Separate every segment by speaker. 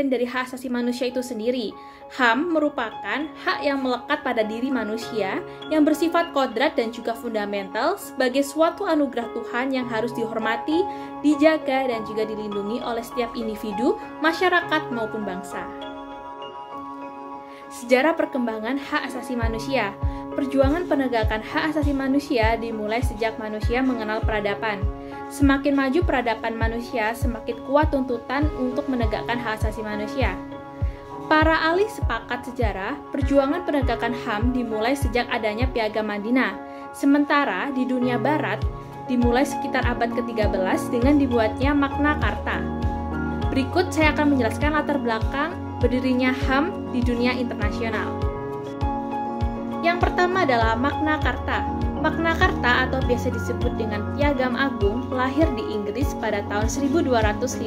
Speaker 1: bagian dari hak asasi manusia itu sendiri. HAM merupakan hak yang melekat pada diri manusia, yang bersifat kodrat dan juga fundamental sebagai suatu anugerah Tuhan yang harus dihormati, dijaga, dan juga dilindungi oleh setiap individu, masyarakat, maupun bangsa. Sejarah perkembangan hak asasi manusia. Perjuangan penegakan hak asasi manusia dimulai sejak manusia mengenal peradaban. Semakin maju peradaban manusia, semakin kuat tuntutan untuk menegakkan hak asasi manusia. Para ahli sepakat sejarah, perjuangan penegakan HAM dimulai sejak adanya Piagam Madinah. Sementara di dunia barat, dimulai sekitar abad ke-13 dengan dibuatnya Magna Carta. Berikut saya akan menjelaskan latar belakang berdirinya HAM di dunia internasional. Yang pertama adalah Magna Carta. Magna Carta atau biasa disebut dengan Piagam Agung lahir di Inggris pada tahun 1215.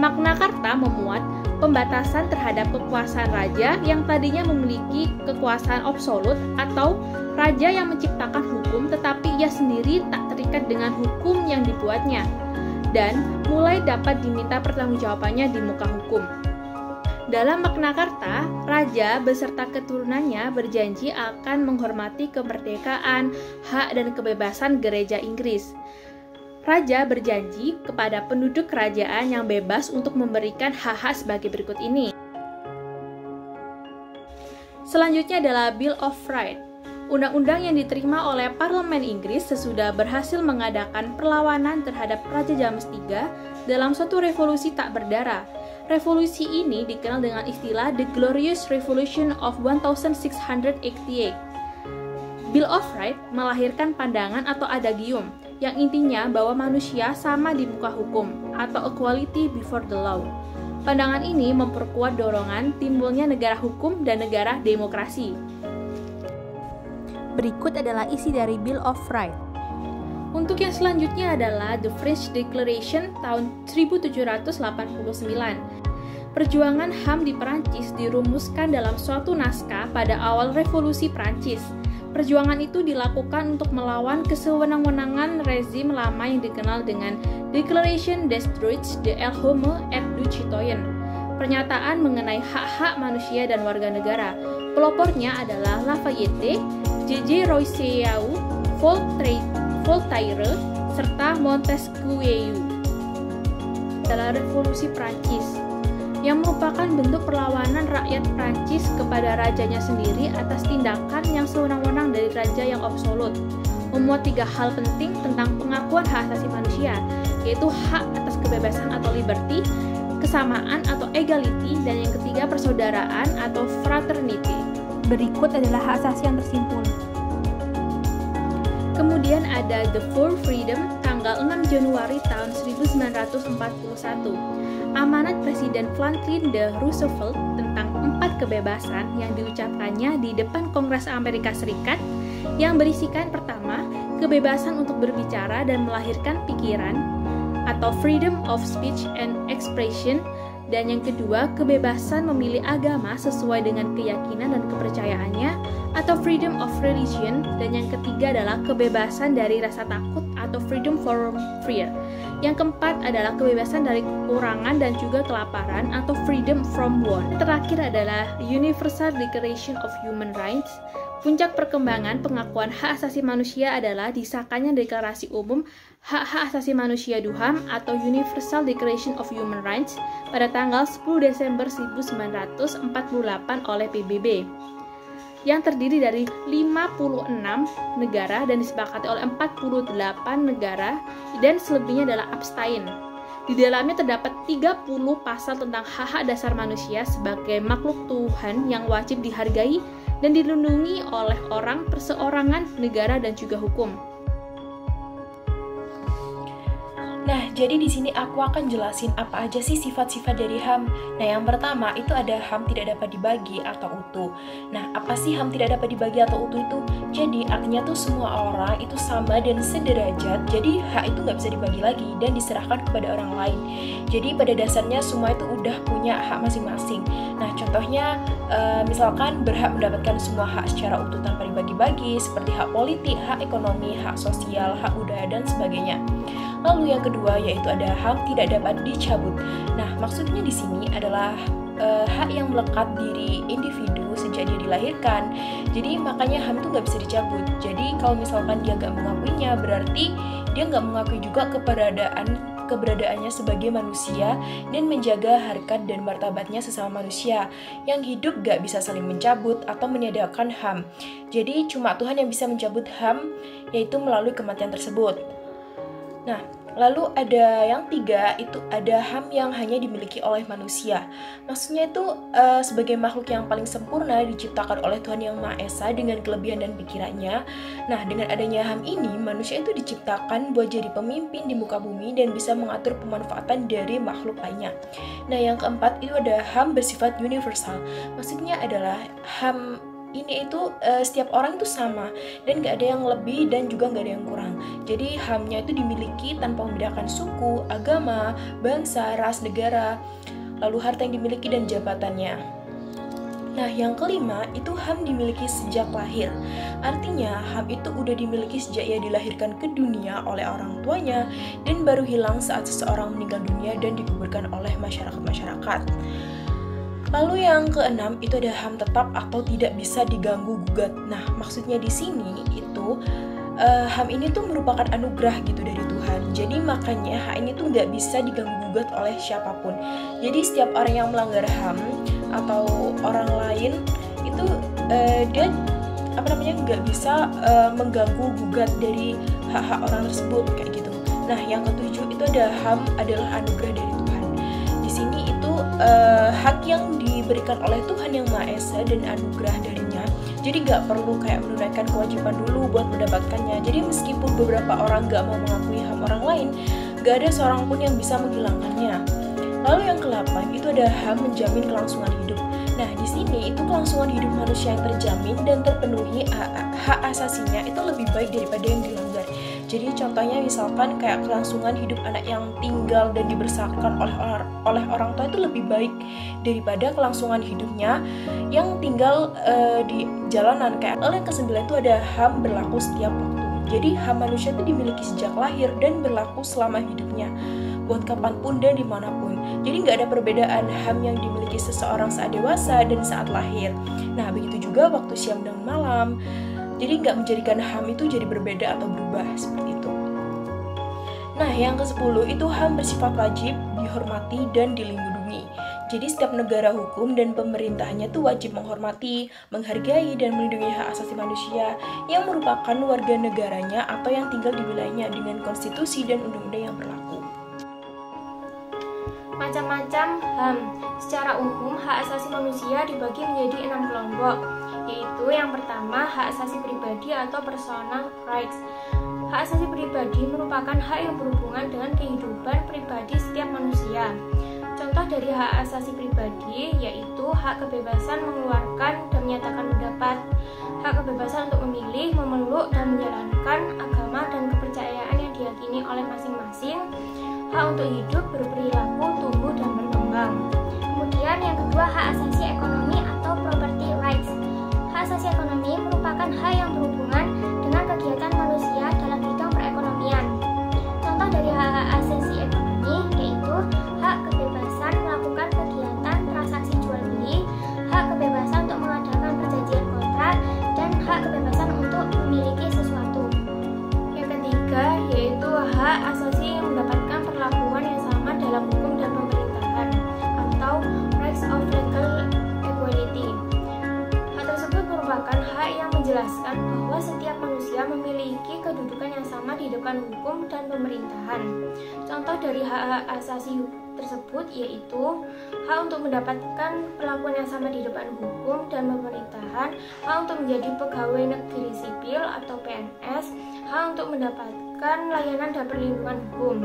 Speaker 1: Magna Carta memuat pembatasan terhadap kekuasaan raja yang tadinya memiliki kekuasaan absolut atau raja yang menciptakan hukum tetapi ia sendiri tak terikat dengan hukum yang dibuatnya dan mulai dapat diminta pertanggungjawabannya di muka hukum. Dalam Magna Carta, raja beserta keturunannya berjanji akan menghormati kemerdekaan, hak dan kebebasan gereja Inggris. Raja berjanji kepada penduduk kerajaan yang bebas untuk memberikan hak-hak sebagai berikut ini. Selanjutnya adalah Bill of Rights. Undang-undang yang diterima oleh Parlemen Inggris sesudah berhasil mengadakan perlawanan terhadap Raja James III dalam suatu revolusi tak berdarah. Revolusi ini dikenal dengan istilah The Glorious Revolution of 1688. Bill of Rights melahirkan pandangan atau adagium yang intinya bahwa manusia sama di muka hukum atau equality before the law. Pandangan ini memperkuat dorongan timbulnya negara hukum dan negara demokrasi. Berikut adalah isi dari Bill of Rights. Untuk yang selanjutnya adalah The French Declaration tahun 1789. Perjuangan HAM di Perancis dirumuskan dalam suatu naskah pada awal revolusi Perancis. Perjuangan itu dilakukan untuk melawan kesewenang-wenangan rezim lama yang dikenal dengan Declaration des Droits de l'Homme et du Citoyen. Pernyataan mengenai hak-hak manusia dan warga negara. Pelopornya adalah Lafayette, J.J. Rousseau, Voltaire, serta Montesquieu. Dalam revolusi Prancis, yang merupakan bentuk perlawanan rakyat Prancis kepada rajanya sendiri atas tindakan yang sewenang-wenang dari raja yang absolut, memuat 3 hal penting tentang pengakuan hak asasi manusia, yaitu hak atas kebebasan atau liberty, kesamaan atau equality, dan yang ketiga persaudaraan atau fraternity. Berikut adalah hak asasi yang tersimpul. Kemudian ada The Four Freedom tanggal 6 Januari tahun 1941. Amanat Presiden Franklin D. Roosevelt tentang 4 kebebasan yang diucapkannya di depan Kongres Amerika Serikat yang berisikan pertama, kebebasan untuk berbicara dan melahirkan pikiran atau freedom of speech and expression, dan yang kedua, kebebasan memilih agama sesuai dengan keyakinan dan kepercayaannya atau freedom of religion, dan yang ketiga adalah kebebasan dari rasa takut atau freedom from fear. Yang keempat adalah kebebasan dari kekurangan dan juga kelaparan atau freedom from want. Yang terakhir adalah Universal Declaration of Human Rights. Puncak perkembangan pengakuan hak asasi manusia adalah disahkannya Deklarasi Umum Hak-Hak Asasi Manusia (HAM) atau Universal Declaration of Human Rights pada tanggal 10 Desember 1948 oleh PBB, yang terdiri dari 56 negara dan disepakati oleh 48 negara dan selebihnya adalah abstain. Di dalamnya terdapat 30 pasal tentang hak-hak dasar manusia sebagai makhluk Tuhan yang wajib dihargai dan dilindungi oleh orang, perseorangan, negara, dan juga hukum.
Speaker 2: Nah, jadi di sini aku akan jelasin apa aja sih sifat-sifat dari HAM. Nah, yang pertama itu ada HAM tidak dapat dibagi atau utuh. Nah, apa sih HAM tidak dapat dibagi atau utuh itu? Jadi, artinya tuh semua orang itu sama dan sederajat, jadi hak itu nggak bisa dibagi lagi dan diserahkan kepada orang lain. Jadi, pada dasarnya semua itu udah punya hak masing-masing. Nah, contohnya, misalkan berhak mendapatkan semua hak secara utuh tanpa dibagi-bagi, seperti hak politik, hak ekonomi, hak sosial, hak budaya, dan sebagainya. Lalu yang kedua yaitu ada HAM tidak dapat dicabut. Nah, maksudnya di sini adalah hak yang melekat diri individu sejak dia dilahirkan. Jadi makanya HAM itu nggak bisa dicabut. Jadi kalau misalkan dia nggak mengakuinya, berarti dia nggak mengakui juga keberadaannya sebagai manusia dan menjaga harkat dan martabatnya sesama manusia. Yang hidup gak bisa saling mencabut atau meniadakan HAM. Jadi cuma Tuhan yang bisa mencabut HAM, yaitu melalui kematian tersebut. Nah, lalu ada yang tiga, itu ada HAM yang hanya dimiliki oleh manusia. Maksudnya itu sebagai makhluk yang paling sempurna diciptakan oleh Tuhan Yang Maha Esa dengan kelebihan dan pikirannya. Nah, dengan adanya HAM ini, manusia itu diciptakan buat jadi pemimpin di muka bumi dan bisa mengatur pemanfaatan dari makhluk lainnya. Nah, yang keempat itu ada HAM bersifat universal. Maksudnya adalah HAM ini itu setiap orang itu sama dan gak ada yang lebih dan juga gak ada yang kurang. Jadi HAM-nya itu dimiliki tanpa membedakan suku, agama, bangsa, ras, negara, lalu harta yang dimiliki dan jabatannya. Nah, yang kelima itu HAM dimiliki sejak lahir. Artinya HAM itu udah dimiliki sejak ia dilahirkan ke dunia oleh orang tuanya dan baru hilang saat seseorang meninggal dunia dan dikuburkan oleh masyarakat. Lalu yang keenam itu ada HAM tetap atau tidak bisa diganggu gugat. Nah, maksudnya di sini itu HAM ini tuh merupakan anugerah gitu dari Tuhan. Jadi makanya HAM ini tuh nggak bisa diganggu gugat oleh siapapun. Jadi setiap orang yang melanggar HAM atau orang lain itu dia nggak bisa mengganggu gugat dari hak-hak orang tersebut kayak gitu. Nah, yang ketujuh itu ada HAM adalah anugerah dari Tuhan. Di sini itu hak yang diberikan oleh Tuhan Yang Maha Esa dan anugerah darinya. Jadi gak perlu kayak menunaikan kewajiban dulu buat mendapatkannya. Jadi meskipun beberapa orang gak mau mengakui HAM orang lain, gak ada seorang pun yang bisa menghilangkannya. Lalu yang ke-8 itu ada HAM menjamin kelangsungan hidup. Nah, di sini itu kelangsungan hidup manusia yang terjamin dan terpenuhi hak asasinya itu lebih baik daripada yang dilanggar. Jadi contohnya misalkan kayak kelangsungan hidup anak yang tinggal dan dibesarkan oleh orang tua itu lebih baik daripada kelangsungan hidupnya yang tinggal di jalanan. Kayak lalu yang ke-9 itu ada HAM berlaku setiap waktu. Jadi HAM manusia itu dimiliki sejak lahir dan berlaku selama hidupnya, buat kapanpun dan dimanapun. Jadi nggak ada perbedaan HAM yang dimiliki seseorang saat dewasa dan saat lahir. Nah, begitu juga waktu siang dan malam. Jadi nggak menjadikan HAM itu jadi berbeda atau berubah seperti itu. Nah, yang ke-10 itu HAM bersifat wajib, dihormati, dan dilindungi. Jadi setiap negara hukum dan pemerintahannya itu wajib menghormati, menghargai, dan melindungi hak asasi manusia yang merupakan warga negaranya atau yang tinggal di wilayahnya dengan konstitusi dan undang-undang yang berlaku.
Speaker 1: Macam-macam HAM. Secara umum, hak asasi manusia dibagi menjadi 6 kelompok, yaitu yang pertama, hak asasi pribadi atau personal rights. Hak asasi pribadi merupakan hak yang berhubungan dengan kehidupan pribadi setiap manusia. Contoh dari hak asasi pribadi yaitu hak kebebasan mengeluarkan dan menyatakan pendapat, hak kebebasan untuk memilih, memeluk, dan menjalankan agama dan kepercayaan yang diyakini oleh masing-masing, hak untuk hidup, berperilaku, tumbuh, dan berkembang. Kemudian yang kedua, hak asasi ekonomi atau property rights. Hak asasi ekonomi merupakan hak yang berhubungan dengan kegiatan manusia dalam bidang perekonomian. Contoh dari hak asasi ekonomi yaitu hak kebebasan melakukan kegiatan transaksi jual beli, hak kebebasan untuk mengadakan perjanjian kontrak, dan hak kebebasan untuk memiliki sesuatu. Yang ketiga yaitu hak asasi yang mendapatkan perlakuan yang sama dalam hukum dan pemerintahan atau rights of legal equality. Hak tersebut merupakan hak yang menjelaskan bahwa setiap manusia memiliki kedudukan yang sama di depan hukum dan pemerintahan. Contoh dari hak-hak asasi tersebut yaitu hak untuk mendapatkan perlakuan yang sama di depan hukum dan pemerintahan, hak untuk menjadi pegawai negeri sipil atau PNS, hak untuk mendapatkan layanan dan perlindungan hukum.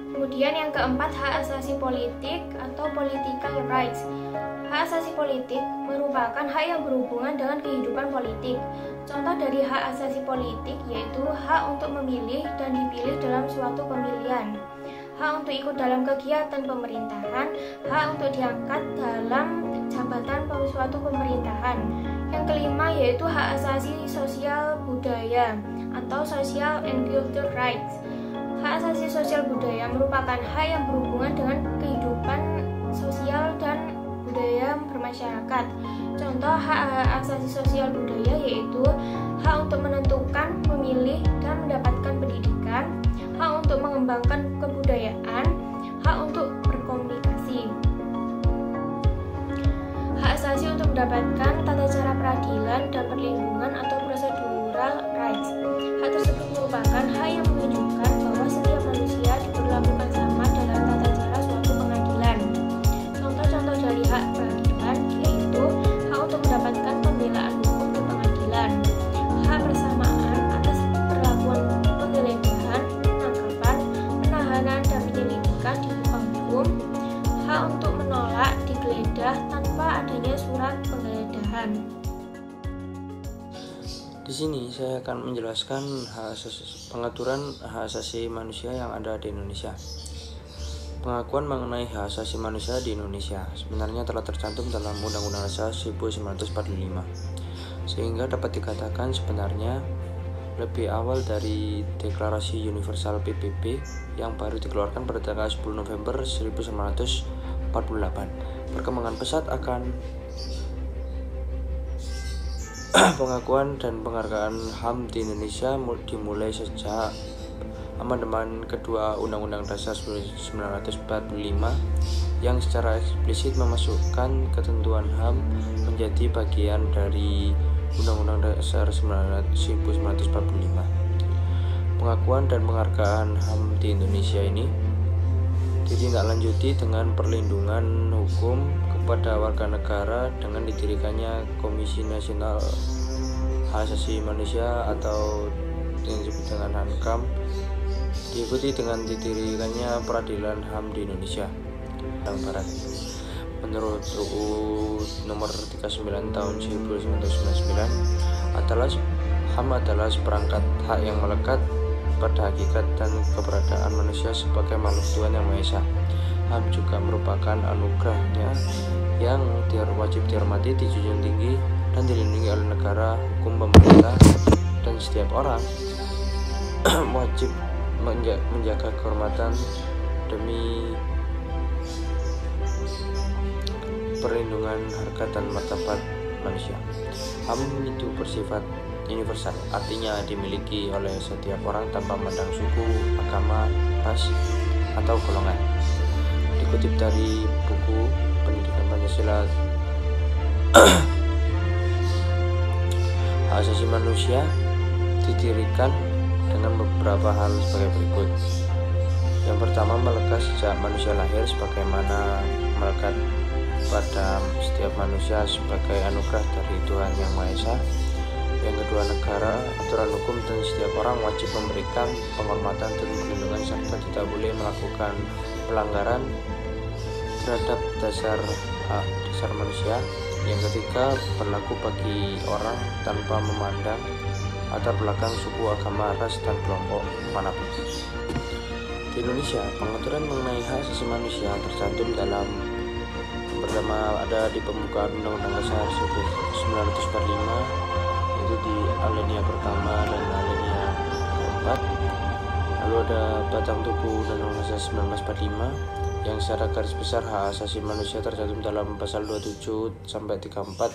Speaker 1: Kemudian yang keempat, hak asasi politik atau political rights. Hak asasi politik merupakan hak yang berhubungan dengan kehidupan politik. Contoh dari hak asasi politik yaitu hak untuk memilih dan dipilih dalam suatu pemilihan, hak untuk ikut dalam kegiatan pemerintahan, hak untuk diangkat dalam jabatan suatu pemerintahan. Yang kelima yaitu hak asasi sosial budaya atau social and cultural rights. Hak
Speaker 3: Hak asasi sosial budaya merupakan hak yang berhubungan dengan kehidupan sosial dan budaya bermasyarakat. Contoh hak asasi sosial budaya yaitu hak untuk menentukan, memilih, dan mendapatkan pendidikan, hak untuk mengembangkan kebudayaan, hak untuk berkomunikasi. Hak asasi untuk mendapatkan tata cara peradilan dan perlindungan atau procedural rights. Hak tersebut merupakan hak yang menunjukkan bahwa setiap manusia diperlakukan sama dalam tata cara suatu pengadilan. Contoh-contoh dari hak peradilan yaitu hak untuk mendapatkan pembelaan hukum di pengadilan, hak persamaan atas perlakuan penggeledahan, penangkapan, penahanan, dan penyelidikan di muka hukum, hak untuk menolak digeledah tanpa adanya surat penggeledahan.
Speaker 4: Di sini saya akan menjelaskan pengaturan hak asasi manusia yang ada di Indonesia. Pengakuan mengenai hak asasi manusia di Indonesia sebenarnya telah tercantum dalam Undang-Undang Dasar 1945, sehingga dapat dikatakan sebenarnya lebih awal dari Deklarasi Universal PBB yang baru dikeluarkan pada tanggal 10 November 1948. Perkembangan pesat akan pengakuan dan penghargaan HAM di Indonesia dimulai sejak amandemen kedua Undang-Undang Dasar 1945 yang secara eksplisit memasukkan ketentuan HAM menjadi bagian dari Undang-Undang Dasar 1945. Pengakuan dan penghargaan HAM di Indonesia ini ditindaklanjuti dengan perlindungan hukum kepada warga negara dengan didirikannya Komisi Nasional Hak Asasi Manusia atau yang disebut dengan HANKAM, diikuti dengan didirikannya Peradilan HAM di Indonesia yang Barat. Menurut UU nomor 39 tahun 1999 adalah HAM adalah seperangkat hak yang melekat pada hakikat dan keberadaan manusia sebagai makhluk Tuhan Yang Maha Esa. HAM juga merupakan anugerahnya yang wajib dihormati, dijunjung tinggi, dan dilindungi oleh negara, hukum, pemerintah, dan setiap orang wajib menjaga kehormatan demi perlindungan harkat dan martabat manusia. HAM itu bersifat universal, artinya dimiliki oleh setiap orang tanpa memandang suku, agama, ras, atau golongan. Dikutip dari buku Pendidikan Pancasila, hak asasi manusia didirikan dengan beberapa hal sebagai berikut. Yang pertama, melekat sejak manusia lahir sebagaimana melekat pada setiap manusia sebagai anugerah dari Tuhan Yang Maha Esa. Yang kedua, negara, aturan hukum, dan setiap orang wajib memberikan penghormatan dan perlindungan serta tidak boleh melakukan pelanggaran terhadap dasar manusia. Yang ketiga, berlaku bagi orang tanpa memandang latar belakang suku, agama, ras, dan kelompok manapun. Di Indonesia, pengaturan mengenai hak asasi manusia tercantum dalam pertama ada di pembukaan Undang-Undang Dasar 1945, itu di alinea pertama dan alinea keempat. Lalu ada batang tubuh Undang-Undang Dasar 1945 yang secara garis besar hak asasi manusia tercantum dalam pasal 27 sampai 34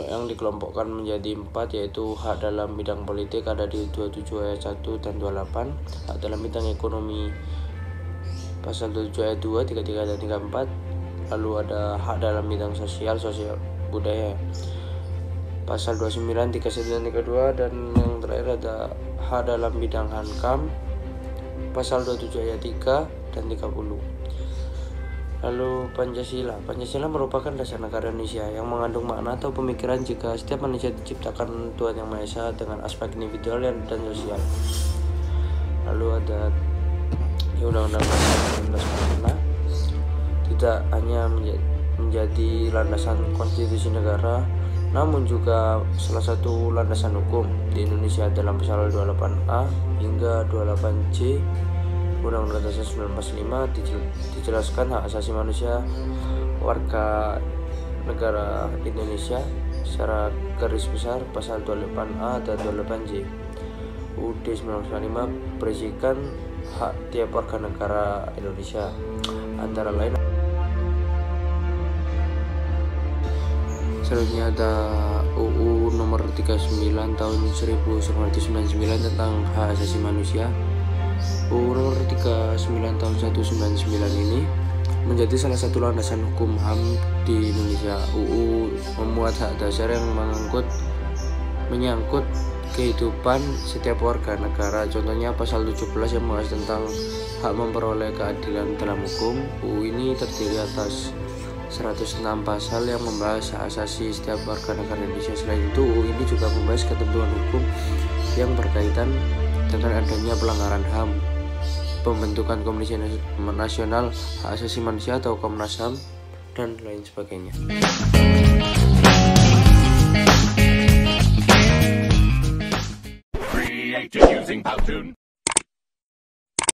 Speaker 4: yang dikelompokkan menjadi 4, yaitu hak dalam bidang politik ada di 27 ayat 1 dan 28, hak dalam bidang ekonomi pasal 27 ayat 2, 33 dan 34. Lalu ada hak dalam bidang sosial budaya pasal 29, 31 dan 32, dan yang terakhir ada hak dalam bidang HANKAM pasal 27 ayat 3 dan 30. Lalu Pancasila merupakan dasar negara Indonesia yang mengandung makna atau pemikiran jika setiap manusia diciptakan Tuhan Yang Maha Esa dengan aspek individual dan sosial. Lalu ada Undang-Undang Dasar 1945 tidak hanya menjadi landasan konstitusi negara, namun juga salah satu landasan hukum di Indonesia dalam pasal 28A hingga 28C Undang-Undang Dasar 1945 dijelaskan hak asasi manusia warga negara Indonesia secara garis besar pasal 28A dan 28C. UUD 1945 berisikan hak tiap warga negara Indonesia, antara lain selanjutnya ada UU nomor 39 tahun 1999 tentang hak asasi manusia. UU nomor 39 tahun 199 ini menjadi salah satu landasan hukum HAM di Indonesia. UU memuat hak dasar yang menyangkut kehidupan setiap warga negara. Contohnya pasal 17 yang membahas tentang hak memperoleh keadilan dalam hukum. UU ini terdiri atas 106 pasal yang membahas hak asasi setiap warga negara Indonesia. Selain itu, UU ini juga membahas ketentuan hukum yang berkaitan dengan adanya pelanggaran HAM, pembentukan Komisi Nasional Hak Asasi Manusia atau Komnas HAM, dan lain sebagainya.